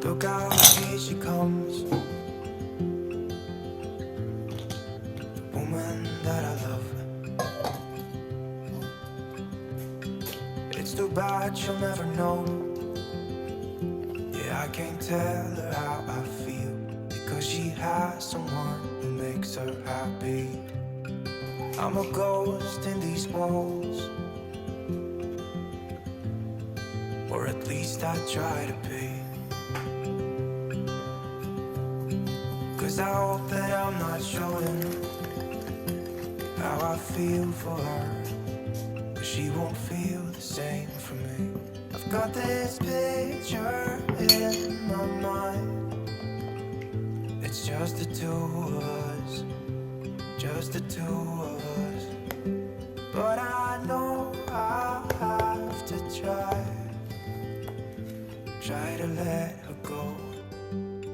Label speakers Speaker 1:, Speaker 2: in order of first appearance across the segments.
Speaker 1: Look out, here she comes, the woman that I love. It's too bad she'll never know. Yeah, I can't tell her how I feel, because she has someone who makes her happy. I'm a ghost in these walls, or at least I try to be. 'Cause I hope that I'm not showing how I feel for her, but she won't feel the same for me. I've got this picture in my mind. It's just the two of us, just the two of us. But I know I'll have to try to let her go,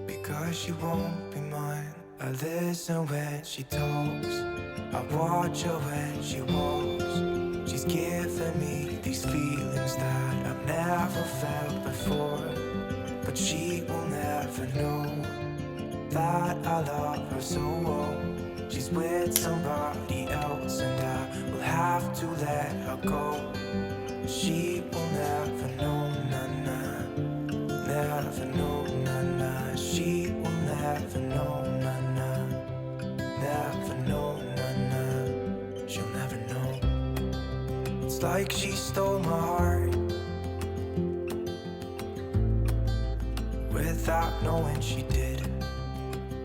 Speaker 1: because she won't be mine. I listen when she talks, I watch her when she walks. She's giving me these feelings that I've never felt before, but she will never know that I love her so well. She's with somebody else and I will have to let her go. She will never know, nah, never know, nah. She will never know, nah, never know, nah. She'll never know. It's like she stole my heart without knowing she did.